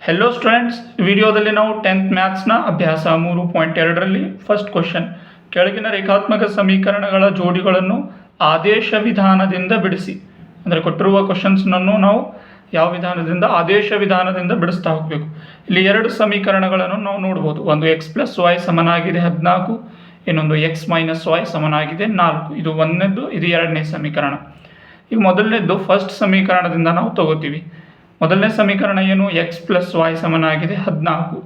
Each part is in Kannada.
ಹೆಲೋ ಸ್ಟೂಡೆಂಟ್ಸ್, ವಿಡಿಯೋದಲ್ಲಿ ನಾವು 10th ಮ್ಯಾಥ್ಸ್ನ ಅಭ್ಯಾಸ 3.2ರಲ್ಲಿ ಫಸ್ಟ್ ಕ್ವಶನ್, ಕೆಳಗಿನ ರೇಖಾತ್ಮಕ ಸಮೀಕರಣಗಳ ಜೋಡಿಗಳನ್ನು ಆದೇಶ ವಿಧಾನದಿಂದ ಬಿಡಿಸಿ. ಅಂದರೆ ಕೊಟ್ಟಿರುವ ಕ್ವಶನ್ಸ್ನನ್ನು ನಾವು ಯಾವ ವಿಧಾನದಿಂದ, ಆದೇಶ ವಿಧಾನದಿಂದ ಬಿಡಿಸ್ತಾ ಹೋಗಬೇಕು. ಇಲ್ಲಿ ಎರಡು ಸಮೀಕರಣಗಳನ್ನು ನಾವು ನೋಡ್ಬೋದು. ಒಂದು x+y ಸಮನಾಗಿದೆ 14, ಇನ್ನೊಂದು x - y ಸಮನಾಗಿದೆ 4. ಇದು ಒಂದನೇದು, ಇದು ಎರಡನೇ ಸಮೀಕರಣ. ಈಗ ಮೊದಲನೇದು ಫಸ್ಟ್ ಸಮೀಕರಣದಿಂದ ನಾವು ತಗೋತೀವಿ. ಮೊದಲನೇ ಸಮೀಕರಣ ಏನು? x+y ಸಮನಾಗಿದೆ 14.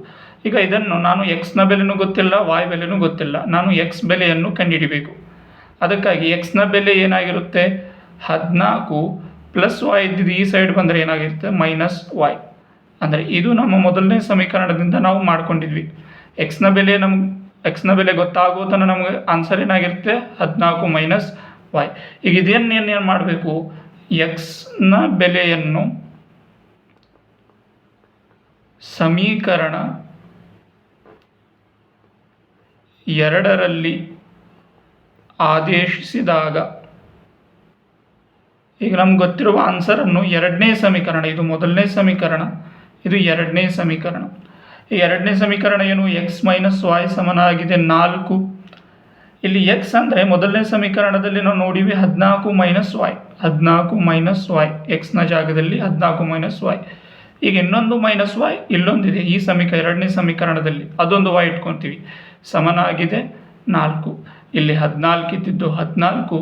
ಈಗ ಇದನ್ನು ನಾನು x ನ ಬೆಲೆನೂ ಗೊತ್ತಿಲ್ಲ, y ಬೆಲೆನೂ ಗೊತ್ತಿಲ್ಲ. ನಾನು x ಬೆಲೆಯನ್ನು ಕಂಡುಹಿಡಿಬೇಕು. ಅದಕ್ಕಾಗಿ x ನ ಬೆಲೆ ಏನಾಗಿರುತ್ತೆ? 14 ಪ್ಲಸ್ y ಇದ್ದಿದ್ದು ಈ ಸೈಡ್ ಬಂದರೆ ಏನಾಗಿರುತ್ತೆ? -y. ಅಂದರೆ ಇದು ನಮ್ಮ ಮೊದಲನೇ ಸಮೀಕರಣದಿಂದ ನಾವು ಮಾಡ್ಕೊಂಡಿದ್ವಿ. x ನ ಬೆಲೆ ಗೊತ್ತಾಗೋ ತನಕ ನಮಗೆ ಆನ್ಸರ್ ಏನಾಗಿರುತ್ತೆ? 14 - y. ಈಗ ಇದೇನು ಮಾಡಬೇಕು? x ನ ಬೆಲೆಯನ್ನು ಸಮೀಕರಣ 2ರಲ್ಲಿ ಆದೇಶಿಸಿದಾಗ, ಈಗ ನಮ್ಗೆ ಗೊತ್ತಿರುವ ಆನ್ಸರನ್ನು ಎರಡನೇ ಸಮೀಕರಣ, ಇದು ಮೊದಲನೇ ಸಮೀಕರಣ, ಇದು ಎರಡನೇ ಸಮೀಕರಣ. ಈ ಎರಡನೇ ಸಮೀಕರಣ ಏನು? x - y ಸಮನಾಗಿದೆ 4. ಇಲ್ಲಿ x ಅಂದರೆ ಮೊದಲನೇ ಸಮೀಕರಣದಲ್ಲಿ ನಾವು ನೋಡಿವಿ 14 - y, 14 - y, x ನ ಜಾಗದಲ್ಲಿ 14 - y. ಈಗ ಇನ್ನೊಂದು -y ಇಲ್ಲೊಂದಿದೆ ಈ ಎರಡನೇ ಸಮೀಕರಣದಲ್ಲಿ, ಅದೊಂದು y ಇಟ್ಕೊತೀವಿ. ಸಮನಾಗಿದೆ 4. ಇಲ್ಲಿ 14 ಇದ್ದಿದ್ದು 14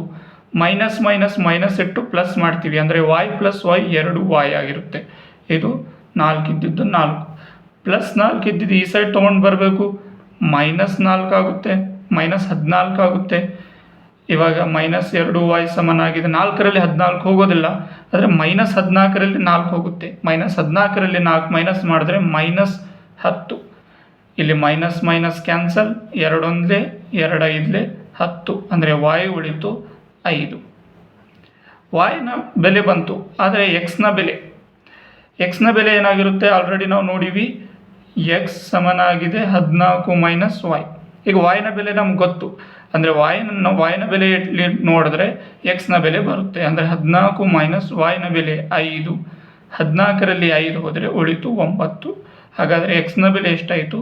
ಮೈನಸ್ ಇಟ್ಟು ಪ್ಲಸ್ ಮಾಡ್ತೀವಿ. ಅಂದರೆ y + y 2y ಆಗಿರುತ್ತೆ. ಇದು 4 ಇದ್ದಿದ್ದು 4 ಪ್ಲಸ್ 4 ಇದ್ದಿದ್ದು ಈ ಸೈಡ್ ತೊಗೊಂಡು ಬರಬೇಕು. -4 ಆಗುತ್ತೆ, -14 ಆಗುತ್ತೆ. ಇವಾಗ -2y ಸಮನಾಗಿದೆ 4ರಲ್ಲಿ 14 ಹೋಗೋದಿಲ್ಲ, ಆದರೆ -14ರಲ್ಲಿ 4 ಹೋಗುತ್ತೆ. -14ರಲ್ಲಿ 4 ಮೈನಸ್ ಮಾಡಿದ್ರೆ -10. ಇಲ್ಲಿ ಮೈನಸ್ ಕ್ಯಾನ್ಸಲ್, 2 1 2 5 10. ಅಂದರೆ y ಉಳಿತು 5. y ನ ಬೆಲೆ ಬಂತು. ಆದರೆ x ನ ಬೆಲೆ ಏನಾಗಿರುತ್ತೆ? ಆಲ್ರೆಡಿ ನಾವು ನೋಡಿವಿ. x ಸಮನಾಗಿದೆ 14 - y. ಈಗ y ನ ಬೆಲೆ ನಮ್ಗೆ ಗೊತ್ತು. ಅಂದರೆ y ನ ಬೆಲೆ ನೋಡಿದ್ರೆ x ನ ಬೆಲೆ ಬರುತ್ತೆ. ಅಂದರೆ 14 - y ನ ಬೆಲೆ 5. 14ರಲ್ಲಿ 5 ಹೋದರೆ ಉಳಿತು 9. ಹಾಗಾದರೆ x ನ ಬೆಲೆ ಎಷ್ಟಾಯಿತು?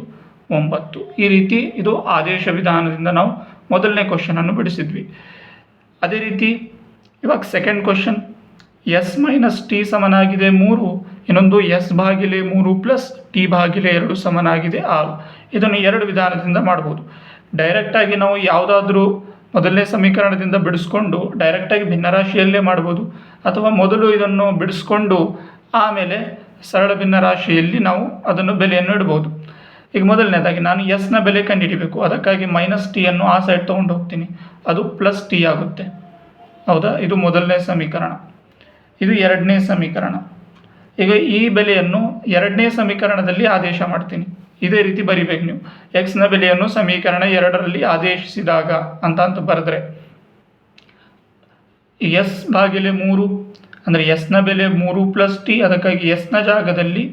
9. ಈ ರೀತಿ ಇದು ಆದೇಶ ವಿಧಾನದಿಂದ ನಾವು ಮೊದಲನೇ ಕ್ವಶನನ್ನು ಬಿಡಿಸಿದ್ವಿ. ಅದೇ ರೀತಿ ಇವಾಗ ಸೆಕೆಂಡ್ ಕ್ವಶನ್, s - t ಸಮನಾಗಿದೆ 3, ಇನ್ನೊಂದು s/3 ಪ್ಲಸ್ t/2 ಸಮನಾಗಿದೆ 6. ಇದನ್ನು ಎರಡು ವಿಧಾನದಿಂದ ಮಾಡ್ಬೋದು. ಡೈರೆಕ್ಟಾಗಿ ನಾವು ಯಾವುದಾದ್ರೂ ಮೊದಲನೇ ಸಮೀಕರಣದಿಂದ ಬಿಡಿಸ್ಕೊಂಡು ಡೈರೆಕ್ಟಾಗಿ ಭಿನ್ನರಾಶಿಯಲ್ಲೇ ಮಾಡ್ಬೋದು, ಅಥವಾ ಮೊದಲು ಇದನ್ನು ಬಿಡಿಸ್ಕೊಂಡು ಆಮೇಲೆ ಸರಳ ಭಿನ್ನರಾಶಿಯಲ್ಲಿ ನಾವು ಅದನ್ನು ಬೆಲೆಯನ್ನು ಇಡ್ಬೋದು. ಈಗ ಮೊದಲನೇದಾಗಿ ನಾನು s ನ ಬೆಲೆ ಕಂಡುಹಿಡಿಬೇಕು. ಅದಕ್ಕಾಗಿ -t ಅನ್ನು ಆ ಸೈಡ್ ತೊಗೊಂಡು ಹೋಗ್ತೀನಿ, ಅದು +t ಆಗುತ್ತೆ. ಹೌದಾ? ಇದು ಮೊದಲನೇ ಸಮೀಕರಣ, ಇದು ಎರಡನೇ ಸಮೀಕರಣ. ಈಗ ಈ ಬೆಲೆಯನ್ನು ಎರಡನೇ ಸಮೀಕರಣದಲ್ಲಿ ಆದೇಶ ಮಾಡ್ತೀನಿ. ಇದೇ ರೀತಿ ಬರಿಬೇಕು ನೀವು. x ನ ಬೆಲೆಯನ್ನು ಸಮೀಕರಣ 2ರಲ್ಲಿ ಆದೇಶಿಸಿದಾಗ ಅಂತ ಬರೆದ್ರೆ s/3, ಅಂದರೆ s ನ ಬೆಲೆ 3 + t. ಅದಕ್ಕಾಗಿ s ನ ಜಾಗದಲ್ಲಿ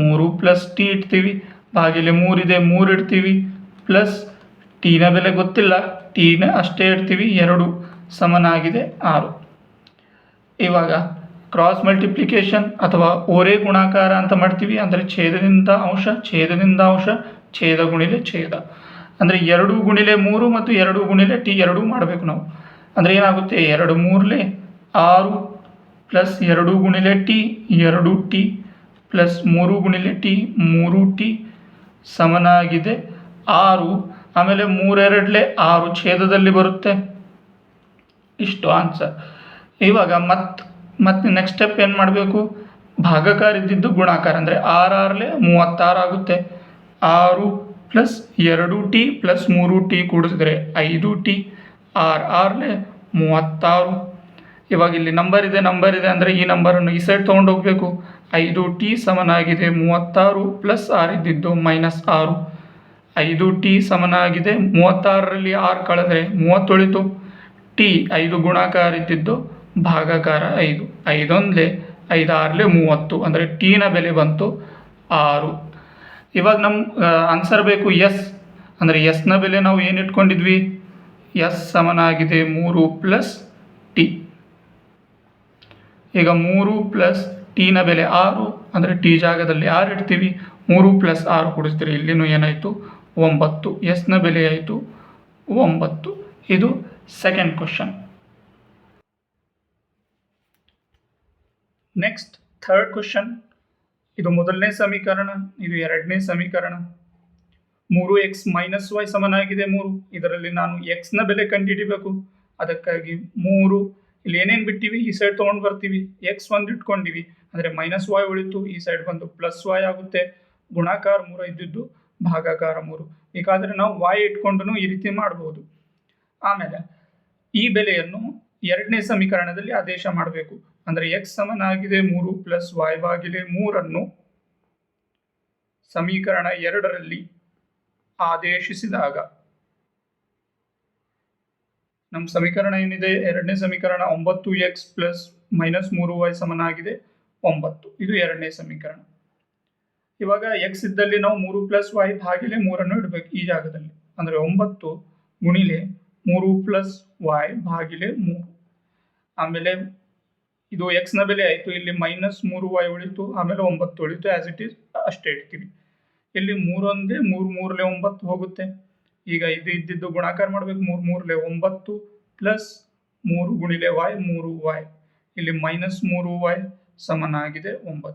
3 + t ಇಡ್ತೀವಿ. /3 ಇದೆ, 3 ಇಡ್ತೀವಿ. ಪ್ಲಸ್ t ನ ಬೆಲೆ ಗೊತ್ತಿಲ್ಲ, t ನ ಅಷ್ಟೇ ಇಡ್ತೀವಿ. 2 ಸಮನಾಗಿದೆ 6. ಇವಾಗ ಕ್ರಾಸ್ ಮಲ್ಟಿಪ್ಲಿಕೇಶನ್ ಅಥವಾ ಓರೆ ಗುಣಾಕಾರ ಅಂತ ಮಾಡ್ತೀವಿ. ಅಂದರೆ ಛೇದದಿಂದ ಅಂಶ, ಛೇದ ಗುಣಿಲೆ ಛೇದ. ಅಂದರೆ 2 × 3 ಮತ್ತು 2 × t ಎರಡೂ ಮಾಡಬೇಕು ನಾವು. ಅಂದರೆ ಏನಾಗುತ್ತೆ? 2 3 6 plus 2 × t 2t plus 3 × t 3t ಸಮನಾಗಿದೆ 6. ಆಮೇಲೆ 3 2 6 ಛೇದದಲ್ಲಿ ಬರುತ್ತೆ. ಇಷ್ಟು ಆನ್ಸರ್. ಇವಾಗ ಮತ್ತೆ ನೆಕ್ಸ್ಟ್ ಸ್ಟೆಪ್ ಏನು ಮಾಡಬೇಕು? ಭಾಗಾಕಾರ ಇದ್ದಿದ್ದು ಗುಣಾಕಾರ, ಅಂದರೆ 6 6 36 ಆಗುತ್ತೆ. 6 plus 2t plus 3t ಕೂಡಿಸಿದ್ರೆ 5t, 6 6 36. ಇವಾಗ ಇಲ್ಲಿ ನಂಬರ್ ಇದೆ ಅಂದರೆ ಈ ನಂಬರನ್ನು ಈ ಸೈಡ್ ತೊಗೊಂಡು ಹೋಗಬೇಕು. 5t ಸಮನಾಗಿದೆ 36 ಪ್ಲಸ್ 6 ಇದ್ದಿದ್ದು -6. 5t ಸಮನಾಗಿದೆ 36ರಲ್ಲಿ 6 ಕಳೆದ್ರೆ 30 ಉಳಿತು. t 5 ಗುಣಾಕಾರ ಇದ್ದಿದ್ದು ಭಾಗಾಕಾರ 5. 5 1 5 6 30. ಅಂದರೆ t ನ ಬೆಲೆ ಬಂತು 6. ಇವಾಗ ನಮ್ಮ ಆನ್ಸರ್ ಬೇಕು s. ಅಂದರೆ s ನ ಬೆಲೆ ನಾವು ಏನು ಇಟ್ಕೊಂಡಿದ್ವಿ? s ಸಮನಾಗಿದೆ 3 + t. ಈಗ 3 + ಟಿನ ಬೆಲೆ 6 ಅಂದರೆ ಟಿ ಜಾಗದಲ್ಲಿ 6 ಇಡ್ತೀವಿ. 3 + 6 ಕೊಡಿಸ್ತೀರಿ, ಇಲ್ಲಿನೂ ಏನಾಯಿತು 9. ಎಸ್ನ ಬೆಲೆ ಆಯಿತು 9. ಇದು second question. Next third question. ಇದು ಮೊದಲನೇ ಸಮೀಕರಣ, ಇದು ಎರಡನೇ ಸಮೀಕರಣ. 3x - y ಸಮನಾಗಿದೆ 3. ಇದರಲ್ಲಿ ನಾನು x ನ ಬೆಲೆ ಕಂಡುಹಿಡಿಬೇಕು. ಅದಕ್ಕಾಗಿ 3 ಇಲ್ಲಿ ಏನೇನು ಬಿಟ್ಟಿವಿ ಈ ಸೈಡ್ ತೊಗೊಂಡು ಬರ್ತೀವಿ. x 1 ಇಟ್ಕೊಂಡಿವಿ ಅಂದರೆ -y ಉಳಿತು. ಈ ಸೈಡ್ ಬಂದು +y ಆಗುತ್ತೆ. ಗುಣಾಕಾರ 3 ಇದ್ದಿದ್ದು ಭಾಗಾಕಾರ 3. ಬೇಕಾದರೆ ನಾವು y ಇಟ್ಕೊಂಡು ಈ ರೀತಿ ಮಾಡಬಹುದು. ಆಮೇಲೆ ಈ ಬೆಲೆಯನ್ನು ಎರಡನೇ ಸಮೀಕರಣದಲ್ಲಿ ಆದೇಶ ಮಾಡಬೇಕು. ಅಂದರೆ x ಸಮನಾಗಿದೆ 3 + y / 3 ಸಮೀಕರಣ 2ರಲ್ಲಿ ಆದೇಶಿಸಿದಾಗ ನಮ್ಮ ಸಮೀಕರಣ ಏನಿದೆ, ಎರಡನೇ ಸಮೀಕರಣ 9x + -3y ಸಮನಾಗಿದೆ 9. ಇದು ಎರಡನೇ ಸಮೀಕರಣ. ಇವಾಗ x ಇದ್ದಲ್ಲಿ ನಾವು 3 + y / 3 ಇಡಬೇಕು ಈ ಜಾಗದಲ್ಲಿ. ಅಂದರೆ 9 ಗುಣಿಲೆ 3 + y / 3. ಆಮೇಲೆ ಇದು x ನ ಬೆಲೆ ಆಯಿತು. ಇಲ್ಲಿ -3y ಉಳಿತು, ಆಮೇಲೆ 9 ಉಳಿತು. ಆಸ್ ಇಟ್ ಈಸ್ ಅಷ್ಟೇ ಇಡ್ತೀವಿ. ಇಲ್ಲಿ 3 ಒಂದೇ 3 3 9 ಹೋಗುತ್ತೆ. ಈಗ ಇದು ಇದ್ದಿದ್ದು ಗುಣಾಕಾರ ಮಾಡಬೇಕು. 3 3 9 ಪ್ಲಸ್ 3 ಗುಣಿಲೆ y 3y. ಇಲ್ಲಿ -3y ಸಮನಾಗಿದೆ 9.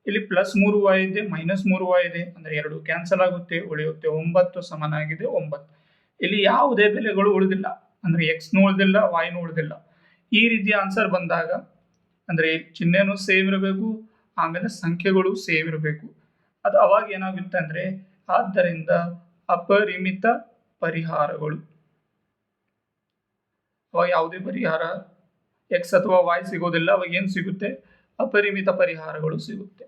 ಇಲ್ಲಿ +3y ಇದೆ, -3y ಇದೆ, ಅಂದರೆ 2 ಕ್ಯಾನ್ಸಲ್ ಆಗುತ್ತೆ, ಉಳಿಯುತ್ತೆ 9 ಸಮನಾಗಿದೆ 9. ಇಲ್ಲಿ ಯಾವುದೇ ಬೆಲೆಗಳು ಉಳಿದಿಲ್ಲ, ಅಂದರೆ x ಉಳಿದಿಲ್ಲ, y ಉಳಿದಿಲ್ಲ. ಈ ರೀತಿಯ ಆನ್ಸರ್ ಬಂದಾಗ ಅಂದರೆ ಚಿಹ್ನೆನೂ ಸೇಮ್ ಇರಬೇಕು, ಆಮೇಲೆ ಸಂಖ್ಯೆಗಳು ಸೇಮ್ ಇರಬೇಕು. ಅದು ಅವಾಗ ಏನಾಗುತ್ತೆ ಅಂದರೆ ಆದ್ದರಿಂದ ಅಪರಿಮಿತ ಪರಿಹಾರಗಳು. ಅವಾಗ ಯಾವುದೇ ಪರಿಹಾರ x ಅಥವಾ y ಸಿಗೋದಿಲ್ಲ. ಅವಾಗ ಏನು ಸಿಗುತ್ತೆ? ಅಪರಿಮಿತ ಪರಿಹಾರಗಳು ಸಿಗುತ್ತೆ.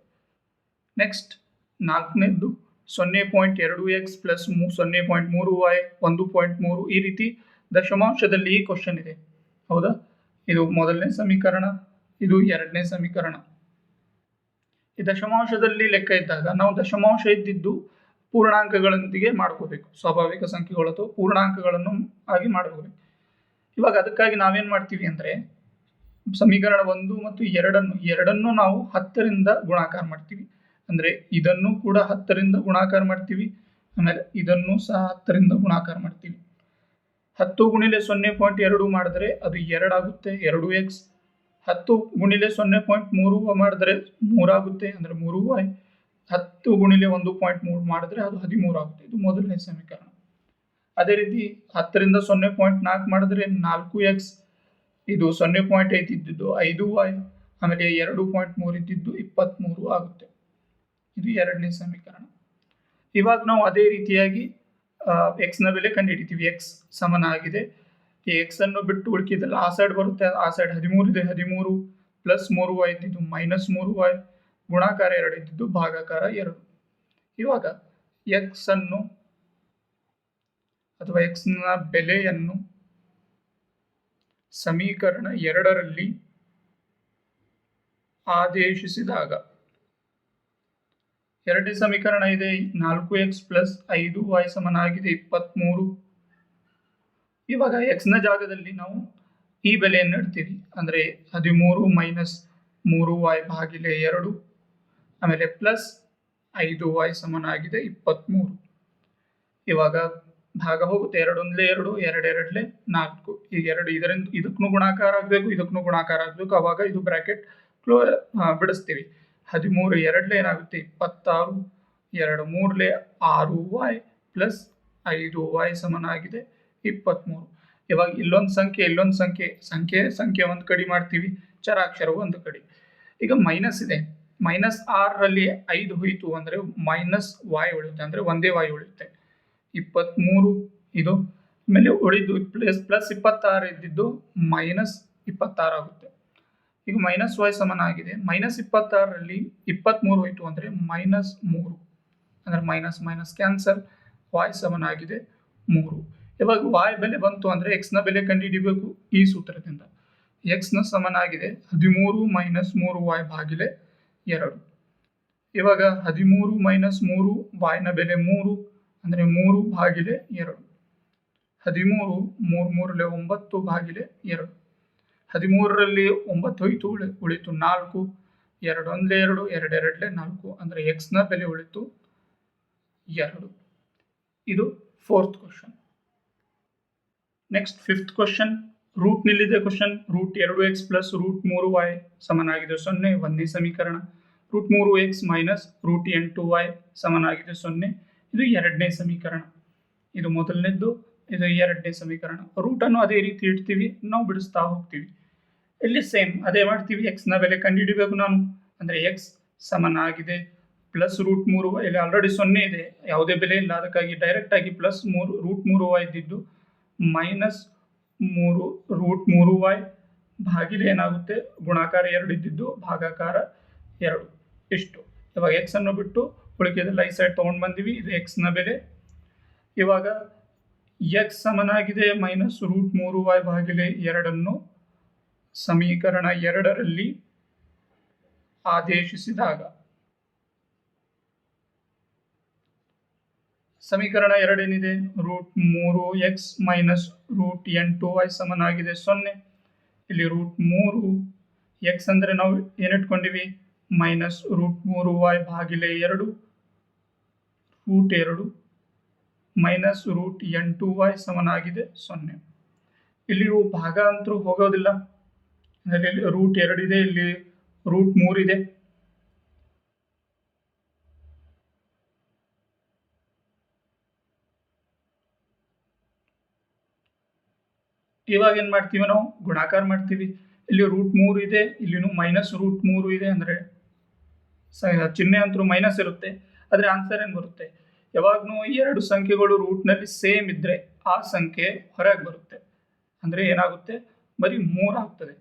ನೆಕ್ಸ್ಟ್ ನಾಲ್ಕನೇದ್ದು 0.2x + 0.3y 1.3. ಈ ರೀತಿ ದಶಮಾಂಶದಲ್ಲಿ ಈ ಕ್ವಶನ್ ಇದೆ, ಹೌದಾ? ಇದು ಮೊದಲನೇ ಸಮೀಕರಣ, ಇದು ಎರಡನೇ ಸಮೀಕರಣ. ಈ ದಶಮಾಂಶದಲ್ಲಿ ಲೆಕ್ಕ ಇದ್ದಾಗ ನಾವು ದಶಮಾಂಶ ಇದ್ದಿದ್ದು ಪೂರ್ಣಾಂಕಗಳೊಂದಿಗೆ ಮಾಡ್ಕೋಬೇಕು. ಸ್ವಾಭಾವಿಕ ಸಂಖ್ಯೆಗಳು ಅಥವಾ ಪೂರ್ಣಾಂಕಗಳನ್ನು ಆಗಿ ಮಾಡ್ಕೋಬೇಕು. ಇವಾಗ ಅದಕ್ಕಾಗಿ ನಾವೇನು ಮಾಡ್ತೀವಿ ಅಂದರೆ ಸಮೀಕರಣ 1 ಮತ್ತು 2 ನಾವು 10ರಿಂದ ಗುಣಾಕಾರ ಮಾಡ್ತೀವಿ. ಅಂದರೆ ಇದನ್ನು ಕೂಡ 10ರಿಂದ ಗುಣಾಕಾರ ಮಾಡ್ತೀವಿ, ಆಮೇಲೆ ಇದನ್ನು ಸಹ 10ರಿಂದ ಗುಣಾಕಾರ ಮಾಡ್ತೀವಿ. 10 ಗುಣಿಲೆ 0.2 ಮಾಡಿದ್ರೆ ಅದು 2 ಆಗುತ್ತೆ, 2x. 10 ಗುಣಿಲೆ 0.3 ಮಾಡಿದ್ರೆ 3 ಆಗುತ್ತೆ, ಅಂದರೆ 3y. 10 ಗುಣಿಲೆ 1.3 ಮಾಡಿದ್ರೆ ಅದು 13 ಆಗುತ್ತೆ. ಇದು ಮೊದಲನೇ ಸಮೀಕರಣ. ಅದೇ ರೀತಿ 10ರಿಂದ 0.4 ಮಾಡಿದ್ರೆ 4x. ಇದು 0.5 ಇದ್ದಿದ್ದು 5y, ಆಮೇಲೆ 2.3 ಇದ್ದಿದ್ದು 23 ಆಗುತ್ತೆ. ಇದು ಎರಡನೇ ಸಮೀಕರಣ. ಇವಾಗ ನಾವು ಅದೇ ರೀತಿಯಾಗಿ x ನ ಬೆಲೆ ಕಂಡುಹಿಡಿತೀವಿ. x ಸಮನಾಗಿದೆ, ಈ x ಅನ್ನು ಬಿಟ್ಟು ಉಳಿಕಿದಲ್ಲ ಆ ಸೈಡ್ ಬರುತ್ತೆ. ಆ ಸೈಡ್ 13 ಇದೆ, 13 + 3y ಇದ್ದಿದ್ದು -3y, ಗುಣಾಕಾರ 2 ಇದ್ದಿದ್ದು ಭಾಗಾಕಾರ 2. ಇವಾಗ x ಅನ್ನು ಅಥವಾ x ನ ಬೆಲೆಯನ್ನು ಸಮೀಕರಣ 2ರಲ್ಲಿ ಆದೇಶಿಸಿದಾಗ ಎರಡನೇ ಸಮೀಕರಣ ಇದೆ 4x + 5y ಸಮನಾಗಿದೆ 23. ಇವಾಗ x ನ ಜಾಗದಲ್ಲಿ ನಾವು ಈ ಬೆಲೆಯನ್ನು ಇಡ್ತೀವಿ. ಅಂದರೆ 13 - 3y / 2, ಆಮೇಲೆ ಪ್ಲಸ್ 5y ಸಮನಾಗಿದೆ 23. ಇವಾಗ ಭಾಗ ಹೋಗುತ್ತೆ. 2 1 2, 2 2 4. ಈಗ 2 ಇದಕ್ಕೂ ಗುಣಾಕಾರ ಆಗಬೇಕು, ಇದಕ್ಕೂ ಗುಣಾಕಾರ ಆಗಬೇಕು. ಅವಾಗ ಇದು ಬ್ರಾಕೆಟ್ ಬಿಡಿಸ್ತೀವಿ. 13 2 ಏನಾಗುತ್ತೆ 26, 2 3 6y + 5y ಸಮನಾಗಿದೆ 23. ಇವಾಗ ಇಲ್ಲೊಂದು ಸಂಖ್ಯೆ ಒಂದು ಕಡೆ ಮಾಡ್ತೀವಿ, ಚರಾಕ್ಷರ ಒಂದು ಕಡೆ. ಈಗ ಮೈನಸ್ ಇದೆ, -6ರಲ್ಲಿ 5 ಹೋಯಿತು ಅಂದರೆ -y ಉಳಿಯುತ್ತೆ, ಅಂದರೆ ಒಂದೇ y ಉಳಿಯುತ್ತೆ. 23 ಇದು, ಆಮೇಲೆ ಉಳಿದು ಪ್ಲಸ್ 26 ಇದ್ದಿದ್ದು -26 ಆಗುತ್ತೆ. ಈಗ -y ಸಮನಾಗಿದೆ. -26ರಲ್ಲಿ 23 ಹೋಯಿತು ಅಂದರೆ -3, ಅಂದರೆ ಮೈನಸ್ ಕ್ಯಾನ್ಸಲ್, y ಸಮನಾಗಿದೆ 3. ಇವಾಗ y ಬೆಲೆ ಬಂತು ಅಂದರೆ x ನ ಬೆಲೆ ಕಂಡುಹಿಡಿಬೇಕು ಈ ಸೂತ್ರದಿಂದ. x ನ ಸಮನಾಗಿದೆ 13 - 3y / 2. ಇವಾಗ 13 - 3 y ನ ಬೆಲೆ 3, ಅಂದರೆ 3 / 2. 13 3 3 9 / 2. 13ರಲ್ಲಿ 9 ಹೋಯಿತು, ಉಳಿತು 4, 2 1 2, 2 2 4 ಅಂದರೆ ಎಕ್ಸ್ನ ಬೆಲೆ ಉಳಿತು 2. ಇದು 4th question. Next 5th question. ರೂಟ್ನಲ್ಲಿದೆ ಕ್ವಶನ್. √2x ಪ್ಲಸ್ √3y ಸಮನಾಗಿದೆ 0 ಒಂದನೇ ಸಮೀಕರಣ. √3x ಮೈನಸ್ √8y ಸಮನಾಗಿದೆ 0 ಇದು ಎರಡನೇ ಸಮೀಕರಣ. ಇದು ಮೊದಲನೇದ್ದು, ಇದು ಎರಡನೇ ಸಮೀಕರಣ. ರೂಟನ್ನು ಅದೇ ರೀತಿ ಇಡ್ತೀವಿ, ನಾವು ಬಿಡಿಸ್ತಾ ಹೋಗ್ತೀವಿ. ಇಲ್ಲಿ ಸೇಮ್ ಅದೇ ಮಾಡ್ತೀವಿ. ಎಕ್ಸ್ನ ಬೆಲೆ ಕಂಡುಹಿಡಿಬೇಕು ನಾನು. ಅಂದರೆ ಎಕ್ಸ್ ಸಮನಾಗಿದೆ ಪ್ಲಸ್ √3y. ಇಲ್ಲಿ ಆಲ್ರೆಡಿ 0 ಇದೆ, ಯಾವುದೇ ಬೆಲೆ ಇಲ್ಲ, ಅದಕ್ಕಾಗಿ ಡೈರೆಕ್ಟ್ ಆಗಿ ಪ್ಲಸ್ √3y ಇದ್ದಿದ್ದು ಮೈನಸ್ √3y ಭಾಗಿಲೆ ಏನಾಗುತ್ತೆ ಗುಣಾಕಾರ 2 ಇದ್ದಿದ್ದು ಭಾಗಾಕಾರ 2 ಇಷ್ಟು. ಇವಾಗ ಎಕ್ಸ್ ಅನ್ನು ಬಿಟ್ಟು ಉಳಿಕೆದೆಲ್ಲ ಈ ಸೈಡ್ ತೊಗೊಂಡು ಬಂದಿವಿ. ಇದು ಎಕ್ಸ್ನ ಬೆಲೆ. ಇವಾಗ ಎಕ್ಸ್ ಸಮನಾಗಿದೆ ಮೈನಸ್ √3y ಭಾಗಿಲೆ 2 ಸಮೀಕರಣ 2ರಲ್ಲಿ ಆದೇಶಿಸಿದಾಗ ಸಮೀಕರಣ 2 ಏನಿದೆ √3x ಮೈನಸ್ √8y ಸಮನಾಗಿದೆ 0. ಇಲ್ಲಿ √3x ಅಂದರೆ ನಾವು ಏನಿಟ್ಕೊಂಡಿವಿ ಮೈನಸ್ √3y ಭಾಗಿಲೆ 2 √2 ಮೈನಸ್ √8y ಸಮನಾಗಿದೆ 0. ಇಲ್ಲಿ ಭಾಗ ಅಂತೂ ಹೋಗೋದಿಲ್ಲ, ಅಂದರೆ ಇಲ್ಲಿ √2 ಇದೆ, ಇಲ್ಲಿ √3 ಇದೆ. ಇವಾಗ ಏನು ಮಾಡ್ತೀವಿ ನಾವು ಗುಣಾಕಾರ ಮಾಡ್ತೀವಿ. ಇಲ್ಲಿ √3 ಇದೆ, ಇಲ್ಲಿನೂ ಮೈನಸ್ √3 ಇದೆ, ಅಂದರೆ ಚಿಹ್ನೆ ಅಂತೂ ಮೈನಸ್ ಇರುತ್ತೆ. ಆದರೆ ಆನ್ಸರ್ ಏನು ಬರುತ್ತೆ, ಯಾವಾಗೂ ಎರಡು ಸಂಖ್ಯೆಗಳು ರೂಟ್ನಲ್ಲಿ ಸೇಮ್ ಇದ್ದರೆ ಆ ಸಂಖ್ಯೆ ಹೊರಗೆ ಬರುತ್ತೆ. ಅಂದರೆ ಏನಾಗುತ್ತೆ ಬರೀ 3 ಆಗ್ತದೆ.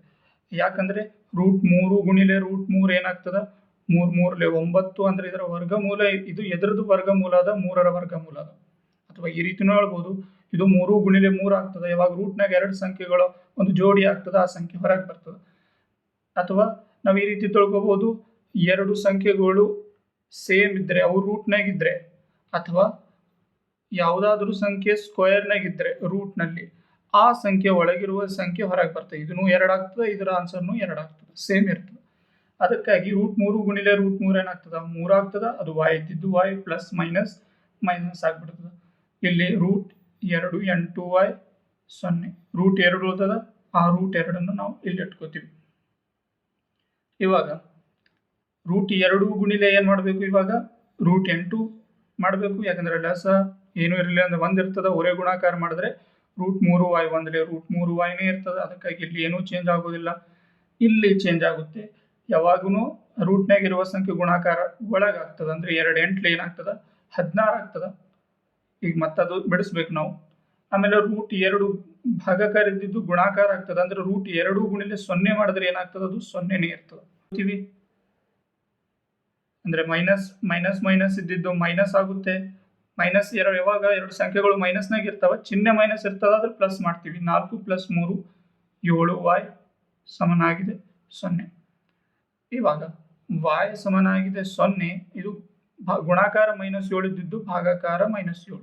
ಯಾಕಂದರೆ √3 ಗುಣಿಲೆ √3 ಏನಾಗ್ತದೆ 3 3 9, ಅಂದರೆ ಇದರ ವರ್ಗಮೂಲ, ಇದು ಎದರದ್ದು ವರ್ಗಮೂಲ ಅದ 3ರ ವರ್ಗಮೂಲ ಅದ. ಅಥವಾ ಈ ರೀತಿನೂ ಹೇಳ್ಬೋದು, ಇದು 3 ಗುಣಿಲೆ 3 ಆಗ್ತದೆ. ಯಾವಾಗ ರೂಟ್ನಾಗ ಎರಡು ಸಂಖ್ಯೆಗಳು ಒಂದು ಜೋಡಿ ಆಗ್ತದೆ, ಆ ಸಂಖ್ಯೆ ಹೊರಗೆ ಬರ್ತದೆ. ಅಥವಾ ನಾವು ಈ ರೀತಿ ತಿಳ್ಕೊಬೋದು, ಎರಡು ಸಂಖ್ಯೆಗಳು ಸೇಮ್ ಇದ್ದರೆ ಅವು ರೂಟ್ನಾಗಿದ್ದರೆ, ಅಥವಾ ಯಾವುದಾದ್ರೂ ಸಂಖ್ಯೆ ಸ್ಕ್ವೇರ್ನಾಗಿದ್ದರೆ ರೂಟ್ನಲ್ಲಿ ಆ ಸಂಖ್ಯೆ ಒಳಗಿರುವ ಸಂಖ್ಯೆ ಹೊರಗೆ ಬರ್ತದೆ. ಇದನ್ನು 2 ಆಗ್ತದೆ, ಇದರ ಆನ್ಸರ್ನು 2 ಆಗ್ತದೆ, ಸೇಮ್ ಇರ್ತದೆ. ಅದಕ್ಕಾಗಿ √3 ಗುಣಿಲೆ √3 ಏನಾಗ್ತದೆ 3 ಆಗ್ತದೆ. ಅದು y ಇದ್ದಿದ್ದು y ಪ್ಲಸ್ ಮೈನಸ್ ಮೈನಸ್ ಆಗ್ಬಿಡ್ತದೆ. ಇಲ್ಲಿ √2 8y 0 √2 ಉಳಿತದ. ಆ √2 ನಾವು ಇಲ್ಲಿ ಇಟ್ಕೋತೀವಿ. ಇವಾಗ √2 ಗುಣಿಲೆ ಏನು ಮಾಡಬೇಕು, ಇವಾಗ √8 ಮಾಡಬೇಕು. ಯಾಕಂದರೆ ಲಸ ಏನೂ ಇರಲಿಲ್ಲ ಅಂದರೆ 1 ಇರ್ತದೆ. ಒರೇ ಗುಣಾಕಾರ ಮಾಡಿದ್ರೆ √3y ಒಂದರೆ √3yನೇ ಇರ್ತದೆ. ಅದಕ್ಕಾಗಿ ಇಲ್ಲಿ ಏನೂ ಚೇಂಜ್ ಆಗೋದಿಲ್ಲ, ಇಲ್ಲಿ ಚೇಂಜ್ ಆಗುತ್ತೆ. ಯಾವಾಗೂ ರೂಟ್ನಾಗಿರುವ ಸಂಖ್ಯೆ ಗುಣಾಕಾರ ಒಳಗಾಗ್ತದೆ. ಅಂದರೆ 2 8 ಏನಾಗ್ತದೆ 16 ಆಗ್ತದೆ. ಈಗ ಮತ್ತದು ಬಿಡಿಸ್ಬೇಕು ನಾವು. ಆಮೇಲೆ √2 ಭಾಗಾಕಾರ ಇದ್ದಿದ್ದು ಗುಣಾಕಾರ ಆಗ್ತದೆ. ಅಂದರೆ √2 ಗುಣಿಲೆ 0 ಮಾಡಿದ್ರೆ ಏನಾಗ್ತದೆ, ಅದು 0ನೇ ಇರ್ತದೆ. ಅಂದರೆ ಮೈನಸ್ ಮೈನಸ್ ಮೈನಸ್ ಇದ್ದಿದ್ದು ಮೈನಸ್ ಆಗುತ್ತೆ. ಮೈನಸ್ ಯಾವಾಗ ಎರಡು ಸಂಖ್ಯೆಗಳು ಮೈನಸ್ನಾಗ ಇರ್ತಾವೆ, ಚಿಹ್ನೆ ಮೈನಸ್ ಇರ್ತದೆ, ಅದ್ರ ಪ್ಲಸ್ ಮಾಡ್ತೀವಿ. 4 + 3 7y ಸಮನಾಗಿದೆ 0. ಇವಾಗ y ಸಮನಾಗಿದೆ 0. ಇದು ಗುಣಾಕಾರ -7 ಇದ್ದಿದ್ದು ಭಾಗಾಕಾರ -7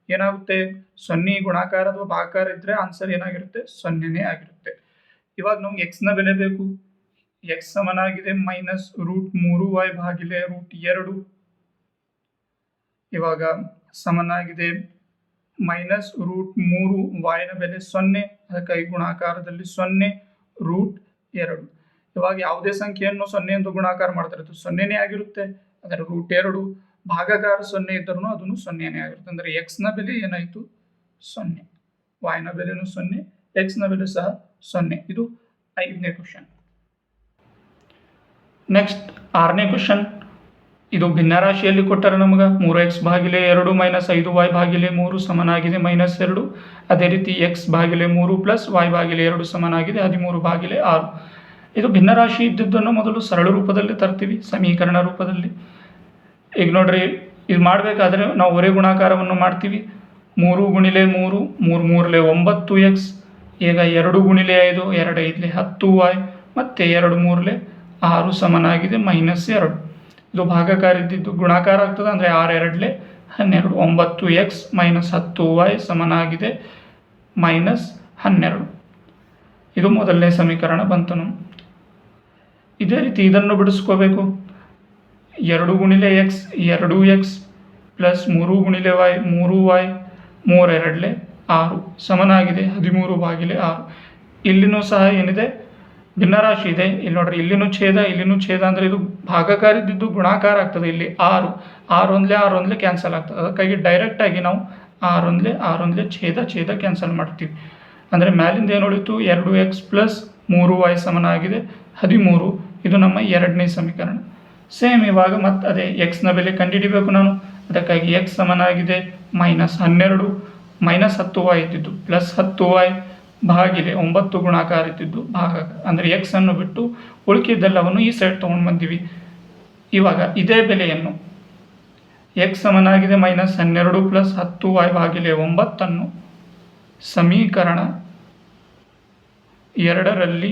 ಏನಾಗುತ್ತೆ 0 ಗುಣಾಕಾರ ಅಥವಾ ಭಾಗಾಕಾರ ಇದ್ರೆ ಆನ್ಸರ್ ಏನಾಗಿರುತ್ತೆ 0ನೇ ಆಗಿರುತ್ತೆ. ಇವಾಗ ನಮ್ಗೆ ಎಕ್ಸ್ನ ಬೆಲೆ ಬೇಕು. ಎಕ್ಸ್ ಸಮನಾಗಿದೆ -√3y ಭಾಗಿಲೆ √2. ಇವಾಗ ಸಮನಾಗಿದೆ -√3y ನ ಬೆಲೆ 0, ಅದಕ್ಕಾಗಿ ಗುಣಾಕಾರದಲ್ಲಿ 0 √2. ಇವಾಗ ಯಾವುದೇ ಸಂಖ್ಯೆಯನ್ನು 0 ಎಂದು ಗುಣಾಕಾರ ಮಾಡ್ತಾರೆ, ಅದು 0ನೇ ಆಗಿರುತ್ತೆ. ಅದರ √2 ಭಾಗಾಕಾರ 0 ಇದ್ದರೂ ಅದನ್ನು 0ನೇ ಆಗಿರುತ್ತೆ. ಅಂದರೆ ಎಕ್ಸ್ನ ಬೆಲೆ ಏನಾಯಿತು 0, y ನ ಬೆಲೆನೂ 0, ಎಕ್ಸ್ನ ಬೆಲೆ ಸಹ 0. ಇದು 5ನೇ ಕ್ವಶನ್. Next 6ನೇ question. ಇದು ಭಿನ್ನರಾಶಿಯಲ್ಲಿ ಕೊಟ್ಟರೆ ನಮ್ಗೆ 3x ಭಾಗಿಲೆ 2 - 5y ಭಾಗಿಲೆ 3 ಸಮನಾಗಿದೆ -2. ಅದೇ ರೀತಿ x ಭಾಗಿಲೆ 3 + y ಭಾಗಿಲೆ 2 ಸಮನಾಗಿದೆ 13/6. ಇದು ಭಿನ್ನರಾಶಿ ಇದ್ದಿದ್ದನ್ನು ಮೊದಲು ಸರಳ ರೂಪದಲ್ಲಿ ತರ್ತೀವಿ, ಸಮೀಕರಣ ರೂಪದಲ್ಲಿ. ಈಗ ನೋಡ್ರಿ, ಇದು ಮಾಡಬೇಕಾದ್ರೆ ನಾವು ಒರೇ ಗುಣಾಕಾರವನ್ನು ಮಾಡ್ತೀವಿ. 3 ಗುಣಿಲೆ 3 3 3 9x. ಈಗ 2 ಗುಣಿಲೆ 5 2 5 10y ಮತ್ತು 2 3 6 ಸಮನಾಗಿದೆ -2. ಇದು ಭಾಗಾಕಾರ ಇದ್ದಿದ್ದು ಗುಣಾಕಾರ ಆಗ್ತದೆ. ಅಂದರೆ 6 2 12 9x - 10y ಸಮನಾಗಿದೆ -12. ಇದು ಮೊದಲನೇ ಸಮೀಕರಣ ಬಂತು. ಇದೇ ರೀತಿ ಇದನ್ನು ಬಿಡಿಸ್ಕೋಬೇಕು. 2 ಗುಣಿಲೆ ಎಕ್ಸ್ 2x ಪ್ಲಸ್ 3 ಗುಣಿಲೆ ವೈ 3y 3 2 6 ಸಮನಾಗಿದೆ 13/6. ಇಲ್ಲಿನೂ ಸಹ ಏನಿದೆ ಭಿನ್ನರಾಶಿ ಇದೆ. ಇಲ್ಲಿ ನೋಡ್ರಿ, ಇಲ್ಲಿನೂ ಛೇದ ಅಂದರೆ ಇದು ಭಾಗಾಕಾರ ಇದ್ದಿದ್ದು ಗುಣಾಕಾರ ಆಗ್ತದೆ. ಇಲ್ಲಿ 6 6 ಒಂದ್ಲೆ ಕ್ಯಾನ್ಸಲ್ ಆಗ್ತದೆ. ಅದಕ್ಕಾಗಿ ಡೈರೆಕ್ಟಾಗಿ ನಾವು 6 ಛೇದ ಕ್ಯಾನ್ಸಲ್ ಮಾಡ್ತೀವಿ. ಅಂದರೆ ಮ್ಯಾಲಿಂದ ಏನು ಉಳಿತು, 2x ಪ್ಲಸ್ 3y ಸಮನಾಗಿದೆ 13. ಇದು ನಮ್ಮ ಎರಡನೇ ಸಮೀಕರಣ. ಸೇಮ್ ಇವಾಗ ಮತ್ತೆ ಅದೇ ಎಕ್ಸ್ನ ಬೆಲೆ ಕಂಡುಹಿಡಿಬೇಕು ನಾನು. ಅದಕ್ಕಾಗಿ ಎಕ್ಸ್ ಸಮನಾಗಿದೆ -12 -10y ಇದ್ದಿದ್ದು ಪ್ಲಸ್ 10y ಭಾಗಿಲೆ 9 ಗುಣಾಕಾರ ಇದ್ದಿದ್ದು ಭಾಗಾಕಾರ. ಅಂದರೆ ಎಕ್ಸ್ ಅನ್ನು ಬಿಟ್ಟು ಉಳಿಕೆದ್ದೆಲ್ಲವನ್ನು ಈ ಸೈಡ್ ತೊಗೊಂಡು ಬಂದೀವಿ. ಇವಾಗ ಇದೇ ಬೆಲೆಯನ್ನು ಎಕ್ಸ್ ಸಮನಾಗಿದೆ -12 ಪ್ಲಸ್ 10y ಭಾಗಿಲೆ 9 ಸಮೀಕರಣ 2ರಲ್ಲಿ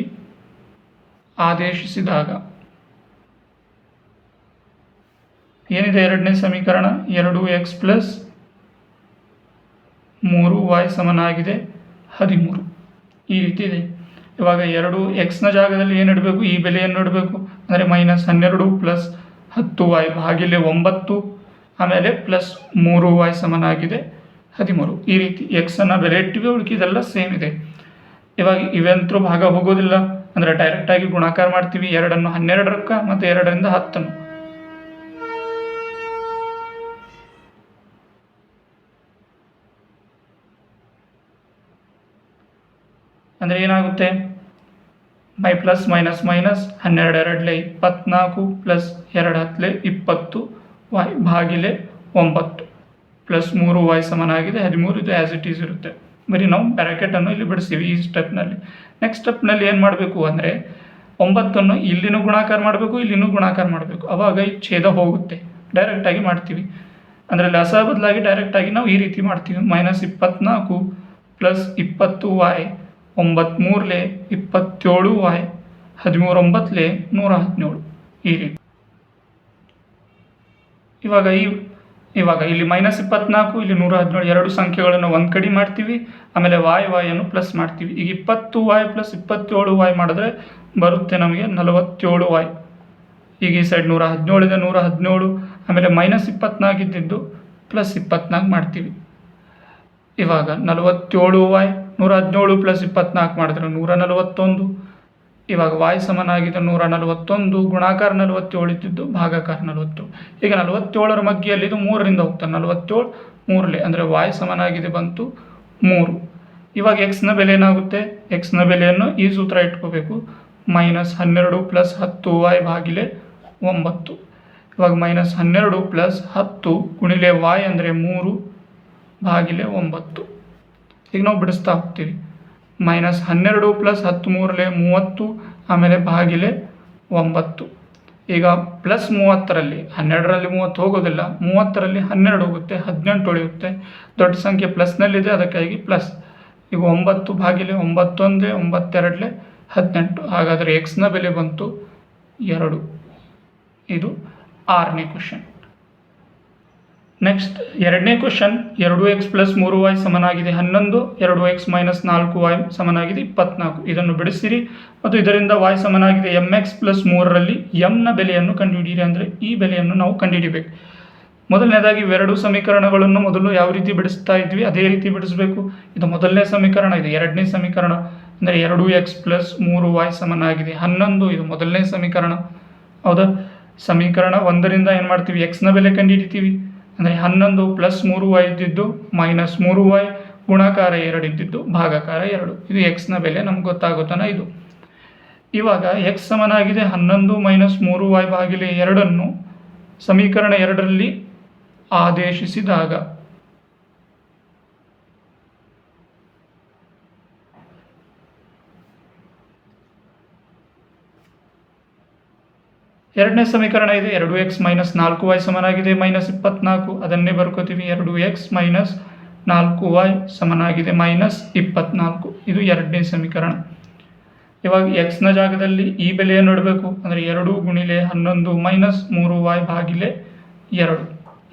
ಆದೇಶಿಸಿದಾಗ ಏನಿದೆ ಎರಡನೇ ಸಮೀಕರಣ 2x ಪ್ಲಸ್ 3y ಸಮನಾಗಿದೆ 13. ಈ ರೀತಿ ಇದೆ. ಇವಾಗ 2x ಜಾಗದಲ್ಲಿ ಏನು ಇಡಬೇಕು, ಈ ಬೆಲೆಯನ್ನು ಇಡಬೇಕು. ಅಂದರೆ -12 ಪ್ಲಸ್ 10y ಭಾಗಿಲೆ 9 ಆಮೇಲೆ ಪ್ಲಸ್ 3y ಸಮನಾಗಿದೆ 13. ಈ ರೀತಿ ಎಕ್ಸನ್ನು ಬೆಲೆ ಇಟ್ಟಿವಿ, ಉಳಿಕಿದೆಲ್ಲ ಸೇಮ್ ಇದೆ. ಇವಾಗ ಇವೆಂತರೂ ಭಾಗ ಹೋಗೋದಿಲ್ಲ, ಅಂದರೆ ಡೈರೆಕ್ಟಾಗಿ ಗುಣಾಕಾರ ಮಾಡ್ತೀವಿ. 2ಅನ್ನು 12 ಮತ್ತು 2ರಿಂದ 10. ಅಂದರೆ ಏನಾಗುತ್ತೆ, plus minus 12 2 24 plus 2 10 20 y ಭಾಗಿಲೆ 9 plus 3y ಸಮನಾಗಿದೆ 13. ಇದು ಆ್ಯಸ್ ಇಟ್ ಈಸ್ ಇರುತ್ತೆ. ಬರೀ ನಾವು ಬ್ರ್ಯಾಕೆಟನ್ನು ಇಲ್ಲಿ ಬಿಡಿಸ್ತೀವಿ ಈ ಸ್ಟೆಪ್ನಲ್ಲಿ. ನೆಕ್ಸ್ಟ್ ಸ್ಟೆಪ್ನಲ್ಲಿ ಏನು ಮಾಡಬೇಕು ಅಂದರೆ 9ಅನ್ನು ಇಲ್ಲಿನೂ ಗುಣಾಕಾರ ಮಾಡಬೇಕು, ಇಲ್ಲಿನೂ ಗುಣಾಕಾರ ಮಾಡಬೇಕು. ಆವಾಗ ಈ ಛೇದ ಹೋಗುತ್ತೆ. ಡೈರೆಕ್ಟಾಗಿ ಮಾಡ್ತೀವಿ. ಅಂದರೆ ಲಸ ಬದಲಾಗಿ ಡೈರೆಕ್ಟಾಗಿ ನಾವು ಈ ರೀತಿ ಮಾಡ್ತೀವಿ. -24 ಪ್ಲಸ್ 20y 9 3 27y 13 9 117 ಈ ರೀತಿ. ಇವಾಗ ಇಲ್ಲಿ -24 ಇಲ್ಲಿ 117 ಎರಡು ಸಂಖ್ಯೆಗಳನ್ನು ಒಂದು ಕಡೆ ಮಾಡ್ತೀವಿ. ಆಮೇಲೆ y ಅನ್ನು ಪ್ಲಸ್ ಮಾಡ್ತೀವಿ. ಈಗ 20y ಪ್ಲಸ್ 27y ಮಾಡಿದ್ರೆ ಬರುತ್ತೆ ನಮಗೆ 47y. ಈಗ ಈ ಸೈಡ್ 117 ಇದೆ, 117 ಆಮೇಲೆ -24 ಇದ್ದಿದ್ದು ಪ್ಲಸ್ 24 ಮಾಡ್ತೀವಿ. ಇವಾಗ 47y 117 ಪ್ಲಸ್ 24 ಮಾಡಿದ್ರೆ 141. ಇವಾಗ y ಸಮನಾಗಿದೆ 141, ಗುಣಾಕಾರ 47 ಇದ್ದಿದ್ದು ಭಾಗಾಕಾರ 47. ಈಗ 47ರ ಮಗ್ಗಿಯಲ್ಲಿ ಇದು 3ರಿಂದ ಹೋಗ್ತಾನೆ. 47 3 ಅಂದರೆ y ಸಮನಾಗಿದೆ ಬಂತು 3. ಇವಾಗ ಎಕ್ಸ್ನ ಬೆಲೆ ಏನಾಗುತ್ತೆ, ಎಕ್ಸ್ನ ಬೆಲೆಯನ್ನು ಈ ಸೂತ್ರ ಇಟ್ಕೋಬೇಕು. -12 ಪ್ಲಸ್ 10y ಭಾಗಿಲೆ 9. ಇವಾಗ -12 ಪ್ಲಸ್ 10 ಗುಣಿಲೆ y ಅಂದರೆ 3 ಭಾಗಿಲೆ 9. ಈಗ ನಾವು ಬಿಡಿಸ್ತಾ ಹೋಗ್ತೀವಿ. -12 ಪ್ಲಸ್ 10 3 30 ಆಮೇಲೆ ಭಾಗಿಲೆ 9. ಈಗ ಪ್ಲಸ್ 30ರಲ್ಲಿ 12ರಲ್ಲಿ 30 ಹೋಗೋದಿಲ್ಲ, 30ರಲ್ಲಿ 12 ಹೋಗುತ್ತೆ, 18 ಉಳಿಯುತ್ತೆ. ದೊಡ್ಡ ಸಂಖ್ಯೆ ಪ್ಲಸ್ನಲ್ಲಿದೆ, ಅದಕ್ಕಾಗಿ ಪ್ಲಸ್. ಈಗ 9 ಭಾಗಿಲೆ 9 1 9 2 18. ಹಾಗಾದರೆ ಎಕ್ಸ್ನ ಬೆಲೆ ಬಂತು 2. ಇದು 6ನೇ ಕ್ವಶನ್. ನೆಕ್ಸ್ಟ್ ಎರಡನೇ ಕ್ವಶನ್ 2x ಪ್ಲಸ್ 3y ಸಮನಾಗಿದೆ 11, 2x ಮೈನಸ್ 4y ಸಮನಾಗಿದೆ 24. ಇದನ್ನು ಬಿಡಿಸಿರಿ ಮತ್ತು ಇದರಿಂದ y ಸಮನಾಗಿದೆ mx ಪ್ಲಸ್ 3ರಲ್ಲಿ mನ ಬೆಲೆಯನ್ನು ಕಂಡುಹಿಡಿಯಿರಿ. ಅಂದರೆ ಈ ಬೆಲೆಯನ್ನು ನಾವು ಕಂಡುಹಿಡಿಬೇಕು. ಮೊದಲನೇದಾಗಿ ಇವೆರಡು ಸಮೀಕರಣಗಳನ್ನು ಮೊದಲು ಯಾವ ರೀತಿ ಬಿಡಿಸ್ತಾ ಇದ್ವಿ ಅದೇ ರೀತಿ ಬಿಡಿಸಬೇಕು. ಇದು ಮೊದಲನೇ ಸಮೀಕರಣ, ಇದು ಎರಡನೇ ಸಮೀಕರಣ. ಅಂದರೆ 2x ಪ್ಲಸ್ 3y ಸಮನಾಗಿದೆ 11. ಇದು ಮೊದಲನೇ ಸಮೀಕರಣ, ಹೌದಾ. ಸಮೀಕರಣ 1ರಿಂದ ಏನು ಮಾಡ್ತೀವಿ, ಎಕ್ಸ್ನ ಬೆಲೆ ಕಂಡುಹಿಡಿತೀವಿ. ಅಂದರೆ 11 ಪ್ಲಸ್ 3y ಇದ್ದಿದ್ದು ಮೈನಸ್ 3y ಗುಣಾಕಾರ 2 ಇದ್ದಿದ್ದು ಭಾಗಾಕಾರ 2. ಇದು ಎಕ್ಸ್ನ ಬೆಲೆ ನಮ್ಗೆ ಗೊತ್ತಾಗುತ್ತಾನ ಇದು. ಇವಾಗ ಎಕ್ಸ್ ಸಮನಾಗಿದೆ 11 ಮೈನಸ್ 3y ಭಾಗಿಲೆ 2ಅನ್ನು ಸಮೀಕರಣ 2ರಲ್ಲಿ ಆದೇಶಿಸಿದಾಗ ಎರಡನೇ ಸಮೀಕರಣ ಇದೆ 2x ಮೈನಸ್ 4y ಸಮನಾಗಿದೆ -24. ಅದನ್ನೇ ಬರ್ಕೋತೀವಿ. 2x ಮೈನಸ್ 4y ಸಮನಾಗಿದೆ -24. ಇದು ಎರಡನೇ ಸಮೀಕರಣ. ಇವಾಗ ಎಕ್ಸ್ನ ಜಾಗದಲ್ಲಿ ಈ ಬೆಲೆಯನ್ನು ಇಡಬೇಕು. ಅಂದರೆ 2 ಗುಣಿಲೆ 11 ಮೈನಸ್ 3y ಭಾಗಿಲೆ 2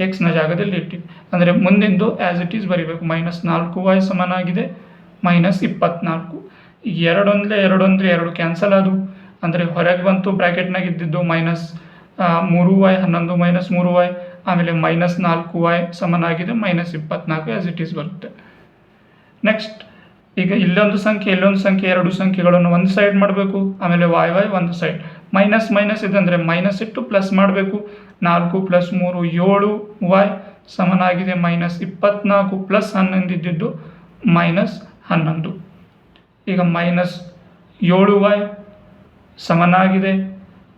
ಎಕ್ಸ್ನ ಜಾಗದಲ್ಲಿ ಇಟ್ಟಿವಿ. ಅಂದರೆ ಮುಂದಿಂದು ಆ್ಯಸ್ ಇಟ್ ಈಸ್ ಬರೀಬೇಕು. -4y ಸಮನಾಗಿದೆ -24. 2 1 2 ಕ್ಯಾನ್ಸಲ್ ಆದವು. ಅಂದರೆ ಹೊರಗೆ ಬಂತು ಬ್ರ್ಯಾಕೆಟ್ನಾಗ ಇದ್ದಿದ್ದು -3y 11 -3y, ಆಮೇಲೆ -4y ಸಮನಾಗಿದೆ -24 ಆಸ್ ಇಟ್ ಈಸ್ ಬರುತ್ತೆ. ನೆಕ್ಸ್ಟ್ ಈಗ ಇಲ್ಲೊಂದು ಸಂಖ್ಯೆ ಇಲ್ಲೊಂದು ಸಂಖ್ಯೆ, ಎರಡು ಸಂಖ್ಯೆಗಳನ್ನು ಒಂದು ಸೈಡ್ ಮಾಡಬೇಕು, ಆಮೇಲೆ y ಒಂದು ಸೈಡ್, ಮೈನಸ್ ಇದೆ ಅಂದರೆ ಮೈನಸ್ ಇಟ್ಟು ಪ್ಲಸ್ ಮಾಡಬೇಕು. 4 + 3 7y ಸಮನಾಗಿದೆ -24 + 11 ಇದ್ದಿದ್ದು -11. ಈಗ -7y ಸಮನಾಗಿದೆ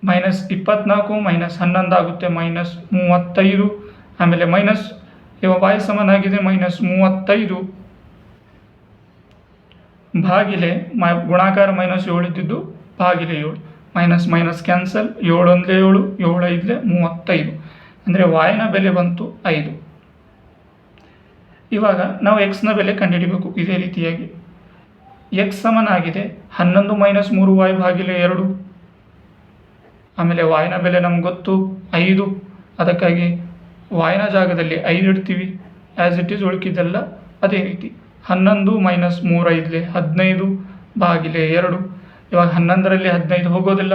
-24 -11 ಆಗುತ್ತೆ -35, ಆಮೇಲೆ y ಸಮನಾಗಿದೆ -35 ಭಾಗಿಲೆ ಗುಣಾಕಾರ -7 ಇದ್ದಿದ್ದು ಭಾಗಿಲೆ 7, - ಕ್ಯಾನ್ಸಲ್, 7 × 7, 7 × 5 35, ಅಂದರೆ yನ ಬೆಲೆ ಬಂತು 5. ಇವಾಗ ನಾವು x ನ ಬೆಲೆ ಕಂಡುಹಿಡಿಬೇಕು. ಇದೇ ರೀತಿಯಾಗಿ x ಸಮನಾಗಿದೆ 11 - 3y ಭಾಗಿಲೆ 2, ಆಮೇಲೆ yನ ಬೆಲೆ ನಮ್ಗೆ ಗೊತ್ತು 5, ಅದಕ್ಕಾಗಿ yನ ಜಾಗದಲ್ಲಿ 5 ಇಡ್ತೀವಿ, ಆ್ಯಸ್ ಇಟ್ ಈಸ್. ಉಳುಕಿದ್ದೆಲ್ಲ ಅದೇ ರೀತಿ 11 - 3 5 15 ಭಾಗಿಲೆ 2. ಇವಾಗ 11ರಲ್ಲಿ 15 ಹೋಗೋದಿಲ್ಲ,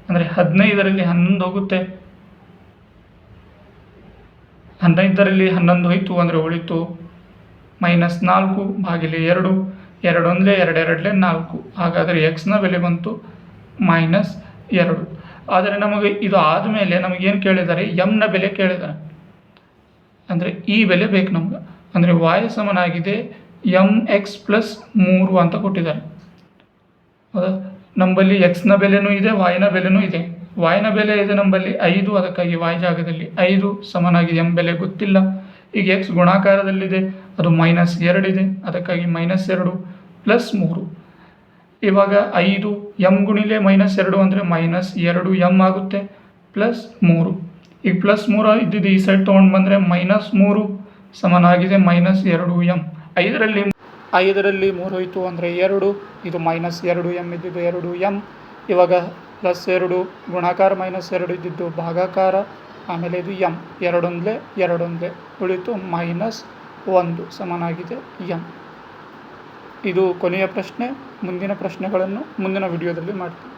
ಅಂದರೆ 15ರಲ್ಲಿ 11 ಹೋಗುತ್ತೆ. 15ರಲ್ಲಿ 11 ಹೋಯಿತು ಅಂದರೆ ಉಳಿತು -4 ಭಾಗಿಲೆ 2, 2 × 2 2 4. ಹಾಗಾದರೆ x ನ ಬೆಲೆ ಬಂತು -2. ಆದರೆ ನಮಗೆ ಇದು ಆದಮೇಲೆ ನಮಗೇನು ಕೇಳಿದ್ದಾರೆ, ನ ಬೆಲೆ ಕೇಳಿದ್ದಾರೆ, ಅಂದರೆ ಈ ಬೆಲೆ ಬೇಕು ನಮ್ಗೆ. ಅಂದರೆ y ಸಮನಾಗಿದೆ mx + 3 ಅಂತ ಕೊಟ್ಟಿದ್ದಾರೆ. ಹೌದಾ, ನಮ್ಮಲ್ಲಿ x ನ ಬೆಲೆನೂ ಇದೆ, y ನ ಬೆಲೆನೂ ಇದೆ. y ನ ಬೆಲೆ ಇದೆ ನಮ್ಮಲ್ಲಿ 5, ಅದಕ್ಕಾಗಿ y ಜಾಗದಲ್ಲಿ 5 ಸಮನಾಗಿದೆ, m ಬೆಲೆ ಗೊತ್ತಿಲ್ಲ. ಈಗ x ಗುಣಾಕಾರದಲ್ಲಿದೆ, ಅದು -2 ಇದೆ, ಅದಕ್ಕಾಗಿ -2 + 3. ಇವಾಗ 5 m ಗುಣಿಲೆ -2 ಅಂದರೆ -2m ಆಗುತ್ತೆ, +3. ಈಗ +3 ಇದ್ದಿದ್ದು ಈ ಸೈಡ್ ತೊಗೊಂಡು ಬಂದರೆ -3 ಸಮನಾಗಿದೆ -2m. 5ರಲ್ಲಿ 3 ಹೋಯಿತು ಅಂದರೆ 2, ಇದು -2m ಇದ್ದಿದ್ದು 2m. ಇವಾಗ +2 ಗುಣಾಕಾರ -2 ಇದ್ದಿದ್ದು ಭಾಗಾಕಾರ, ಆಮೇಲೆ ಇದು m, 2 × 2 ಉಳಿತು -1 ಸಮನಾಗಿದೆ m. ಇದು ಕೊನೆಯ ಪ್ರಶ್ನೆ. ಮುಂದಿನ ಪ್ರಶ್ನೆಗಳನ್ನು ಮುಂದಿನ ವಿಡಿಯೋದಲ್ಲಿ ಮಾಡ್ತೀನಿ.